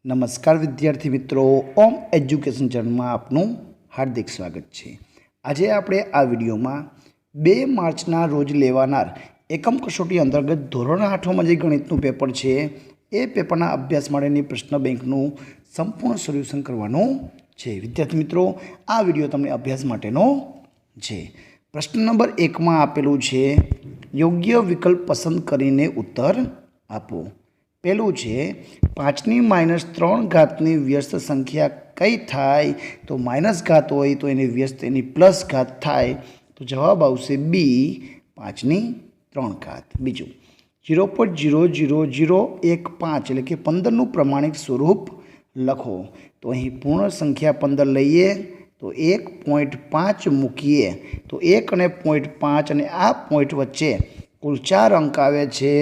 નમસ્કાર વિદ્યાર્થી મિત્રો, ઓમ એજ્યુકેશન ચેનલમાં આપનું હાર્દિક સ્વાગત છે। આજે આપણે આ વિડીયોમાં 2 માર્ચના રોજ લેવાનાર એકમ કસોટી અંતર્ગત ધોરણ 8માં જે ગણિતનું પેપર છે એ પેપરના અભ્યાસ માટેની પ્રશ્ન બેંકનું સંપૂર્ણ સોલ્યુશન કરવાનું છે। વિદ્યાર્થી મિત્રો, આ વિડીયો તમને અભ્યાસ માટેનો છે। પ્રશ્ન નંબર 1માં આપેલું છે, યોગ્ય વિકલ્પ પસંદ કરીને ઉત્તર આપો। પહેલું છે 5ની -3 ઘાતની વ્યસ્ત સંખ્યા કઈ થાય? તો માઇનસ ઘાત હોય તો એની વ્યસ્ત એની પ્લસ ઘાત થાય, તો જવાબ આવશે બી 5ની 3 ઘાત। બીજું 0.00015 એટલે કે 15નું પ્રમાણિક સ્વરૂપ લખો। તો અહીં પૂર્ણ સંખ્યા 15 લઈએ તો 1.5 મૂકીએ તો 1 અને 0.5 અને આ પોઈન્ટ વચ્ચે કુલ 4 અંક આવે છે,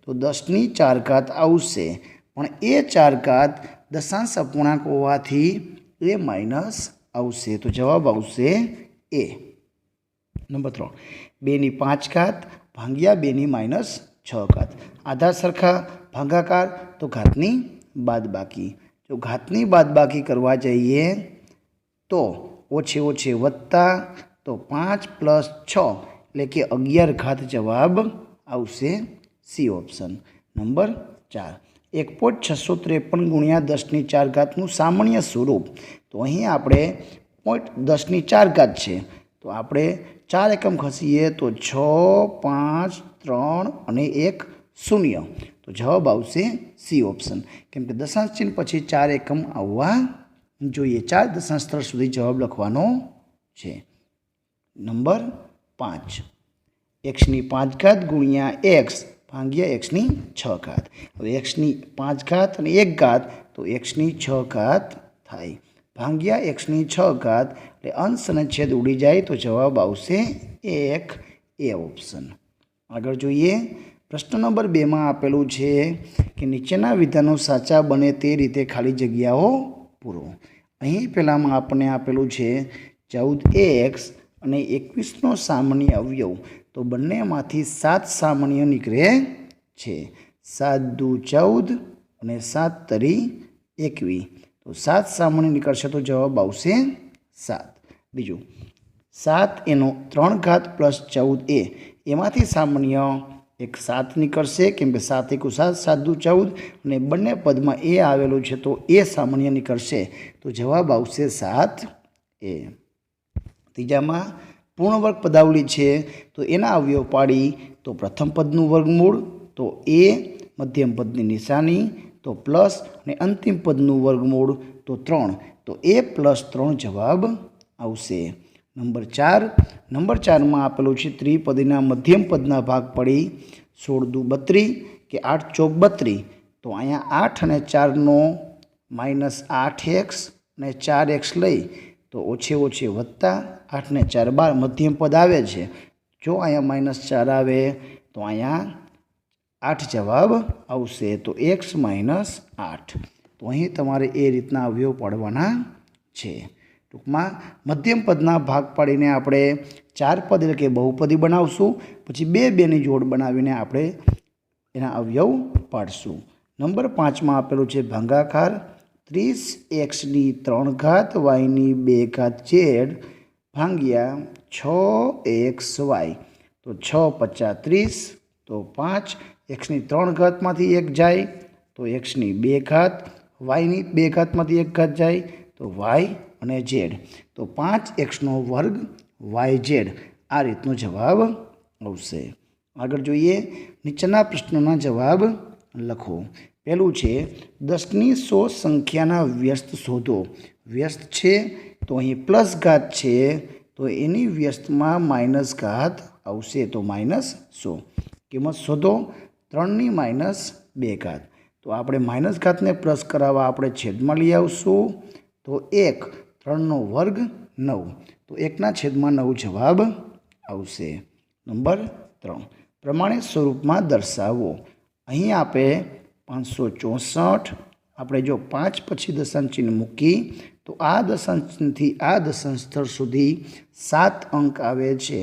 તો 10ની 4 ઘાત આવશે, પણ એ 4 ઘાત દશાંશ અપૂર્ણાંક હોવાથી એ માઇનસ આવશે, તો જવાબ આવશે એ। નંબર 3 2ની 5 ઘાત ભાગ્યા 2ની -6 ઘાત। આધાર સરખા ભાગાકાર તો ઘાતની બાદબાકી। જો ઘાતની બાદબાકી કરવા જઈએ તો ઓછે ઓછે વત્તા, તો 5 + 6 એટલે કે 11 ઘાત જવાબ આવશે સી ઓપ્શન। નંબર 4 1.653 ગુણ્યા 10ની 4 ઘાતનું સામાન્ય સ્વરૂપ। તો અહીં આપણે 10ની 4 ઘાત છે, તો આપણે 4 એકમ ખસીએ તો 6, 5, 3 અને 1 0, તો જવાબ આવશે સી ઓપ્શન, કેમ કે દશાંશ ચિહ્ન પછી 4 એકમ આવવા જોઈએ। 4 દશાંશ સ્થળ સુધી જવાબ લખવાનો છે। નંબર 5 xની 5 ઘાત ગુણ્યા x ભાગ્યા xની 6 ઘાત। હવે xની 5 ઘાત અને 1 ઘાત તો xની 6 ઘાત થાય, ભાગ્યા xની 6 ઘાત એટલે અંશ અને છેદ ઉડી જાય, તો જવાબ આવશે 1 એ ઓપ્શન। આગળ જોઈએ, પ્રશ્ન નંબર 2માં આપેલું છે કે નીચેના વિધાનો સાચા બને તે રીતે ખાલી જગ્યાઓ પૂરો। અહીં પહેલામાં આપણને આપેલું છે 14x અને 21નો સામાન્ય અવયવ, તો બંનેમાંથી 7 સામાન્ય નીકળે છે। 7 દુ 14 અને 7 તરી 21, તો 7 સામાન્ય નીકળશે, તો જવાબ આવશે 7। બીજું 7 એનો 3 ઘાત + 14a, એમાંથી સામાન્ય એક 7 નીકળશે, કેમ કે 7 × 7 7 દુ 14 અને બંને પદમાં એ આવેલું છે, તો એ સામાન્ય નીકળશે, તો જવાબ આવશે 7a। ત્રીજામાં પૂર્ણ વર્ગ પદાવલી છે, તો એના અવયવ પાડી તો પ્રથમ પદનું વર્ગમૂળ, તો એ, મધ્યમ પદની નિશાની, તો પ્લસ, અને અંતિમ પદનું વર્ગમૂળ તો 3, તો એ + 3 જવાબ આવશે। નંબર 4માં આપેલું છે ત્રિપદીના મધ્યમ પદના ભાગ પડી 16 દુ 32 કે 8 ચોક 32, તો અહીંયા 8 અને 4નો -8x અને 4x લઈ તો ઓછે ઓછે વત્તા, 8 ને 4 12 મધ્યમ પદ આવે છે, જો અહીંયા -4 આવે તો અહીંયા 8 જવાબ આવશે, તો x - 8, તો અહીં તમારે એ રીતના અવયવ પાડવાના છે। ટૂંકમાં મધ્યમ પદના ભાગ પાડીને આપણે 4 પદ એટલે કે બહુપદી બનાવશું, પછી 2 ની જોડ બનાવીને આપણે એના અવયવ પાડશું। નંબર 5માં આપેલું છે ભાગાકાર 30xની 3 ઘાત yની 2 ઘાત z ભાગ્યા 6xy, તો 6 × 5 = 30, તો 5 xની 3 ઘાતમાંથી 1 જાય તો xની 2 ઘાત, yની 2 ઘાતમાંથી 1 ઘાત જાય તો y અને z, તો 5x² yz, આ રીતનો જવાબ આવશે। આગળ જોઈએ, નીચેના પ્રશ્નોના જવાબ લખો। પહેલું છે 10ની 100 સંખ્યાના વ્યસ્ત શોધો। વ્યસ્ત છે તો અહીં પ્લસ ઘાત છે, તો એની વ્યસ્તમાં માઇનસ ઘાત આવશે, તો -100। કિંમત શોધો 3ની -2 ઘાત, તો આપણે માઇનસ ઘાતને પ્લસ કરાવવા આપણે છેદમાં લઈ આવશું, તો 1 3નો વર્ગ 9, તો 1/9 જવાબ આવશે। નંબર 3 પ્રમાણિત સ્વરૂપમાં દર્શાવો। અહીં આપણે 564, આપણે જો 5 પછી દશાંશ ચિહ્ન મૂકી તો આ દશાંશ ચિહ્નથી આ દશાંશ સ્થળ સુધી 7 અંક આવે છે,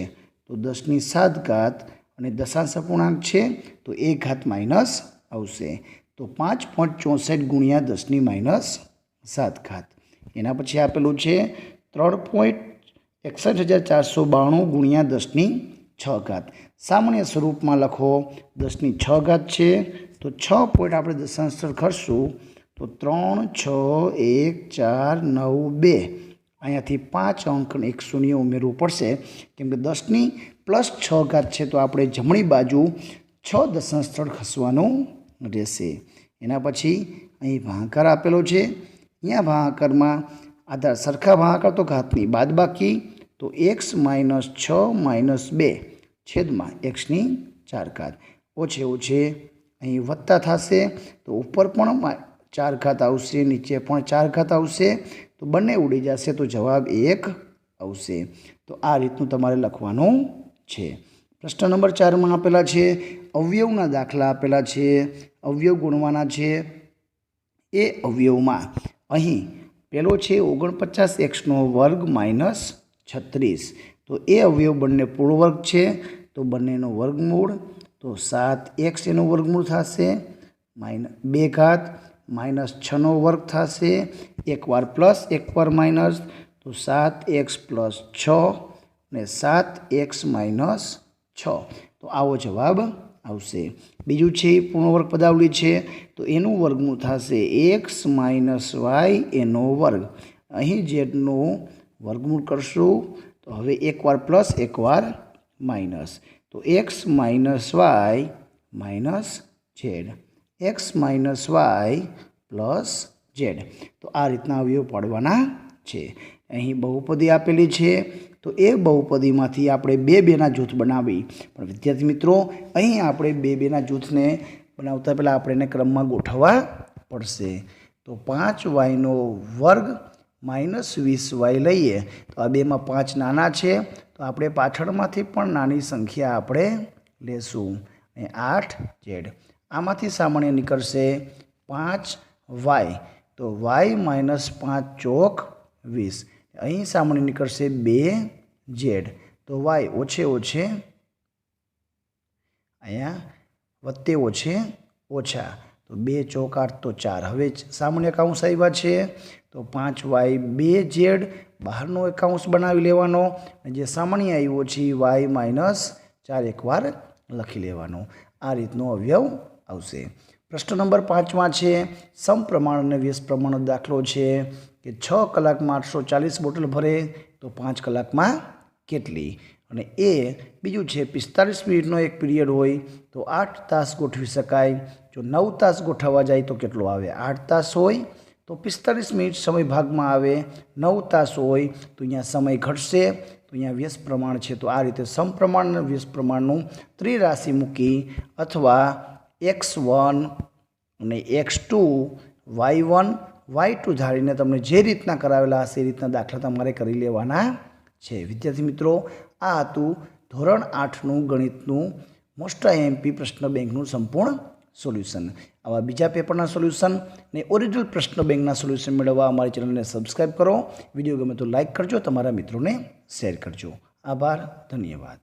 તો 10ની 7 ઘાત અને દશાંશ અપૂર્ણાંક છે તો 1 ઘાત માઇનસ આવશે, तो 5.64 गुणिया 10⁻7 घात। एना पछी आपेलुं छे 3.61,492 गुणिया 10⁶ घात। सामान्य स्वरूप में लखो 10⁶ घात छे तो 6 पॉइंट आपणे दशांश स्थळ करशुं तो 3, 6, 1, 4, 9, 2 अहींयाथी 5 अंक ने 1 शून्य उमेरવું પડશે केम के 10⁻6 घात है तो आपणे जमणी बाजू 6 दशांश स्थळ खसवानुं रहेशे। एना पछी अहीं भागाकार आपेलो छे। अहींया भागाकारमां आधार सरखा भागाकार तो घातनी बादबाकी तो x - 6 - 2 छेदमां x⁴ घात ओछे ओछे अहीं वत्ता थशे तो ऊपर पण 4 घात आवशे नीचे पण 4 घात आवशे तो बंने उड़ी जशे तो जवाब 1 आवशे। तो आ रीतनुं तमारे लखवानुं छे। प्रश्न नंबर 4 में आपेला छे अवयवना दाखला आपेला छे। अवयव गुणवाना छे। ए अवयवमां अहीं पेलो छे 49x² - 36 तो ए अवयव बंने पूर्णवर्ग छे तो बंनेनो वर्गमूळ तो 7x एनो वर्गमूळ थशे -2 घात -6 नो वर्ग थशे एक वार प्लस एक वार माइनस तो 7x + 6 ने 7x - 6 तो आवो जवाब आवशे। बीजू छे पूर्णवर्ग पदावली छे तो एनु वर्गमूळ थशे x - y एनो वर्ग। अहीं जेडनो वर्गमूळ करशुं तो हवे एक वार प्लस एक वार माइनस तो x - y - z x - y + z तो आ रीतना अवयव पाडवाना छे। अहीं बहुपदी आपेली छे तो ए बहुपदीमांथी आपणे बे बेना जूथ बनावी पण विद्यार्थी मित्रों अहीं आपणे बे बेना जूथने बनावता पहेला आपणे एने क्रममां गोठववा पड़शे। तो 5y નો વર્ગ - 20y लईए तो आ बेमां 5 नाना छे तो आपणे पाछळमांथी पण नानी संख्या आपणे लेशुं अने 8z आमांथी सामान्य निकळशे 5y तो y - 5 ચોક 20 अहीं सामान्य निकळशे 2z तो y ओछे ओछे अहींया वत्ते ओछे ओछा तो 2 ચોક 8 तो 4 हवे सामान्य काउंस आव्या छे तो 5y 2z बहारनो एक काउंस बनावी लेवानो जे सामान्य आव्यो छे y - 4 एक वार लखी लेवानो। आ रीतनो अवयव आवशे। प्रश्न नंबर 5 में छे समप्रमाण अने व्यस्त प्रमाण दाखलो छे कि 6 कलाक में 840 बोटल भरे तो 5 कलाक में केटली अने ए बीजू छे 45 मिनिटनो एक पीरियड होय तो 8 तास गोठवी शकाय। जो 9 तास गोठववा जाए तो केटलो आवे 8 तास होय तो 45 मिनिट समय भाग में आवे 9 तास होय तो अहींया समय घटशे तो अहींया व्यस्त प्रमाण छे। तो आ रीते समप्रमाण अने व्यस्त प्रमाणनुं त्रिराशि मूकी अथवा x1 અને x2 y1 y2 ધારીને તમને જે રીતના કરાવેલા હશે એ રીતના દાખલા તમારે કરી લેવાના છે। વિદ્યાર્થી મિત્રો આ હતું ધોરણ 8નું ગણિતનું મોસ્ટ આઈએમપી પ્રશ્ન બેંકનું સંપૂર્ણ સોલ્યુશન। આવા બીજા પેપરના સોલ્યુશન ને ઓરિજિનલ પ્રશ્ન બેંકના સોલ્યુશન મેળવવા અમારી ચેનલને સબસ્ક્રાઇબ કરો। વિડીયો ગમે તો લાઇક કરજો, તમારા મિત્રોને શેર કરજો। આભાર, ધન્યવાદ।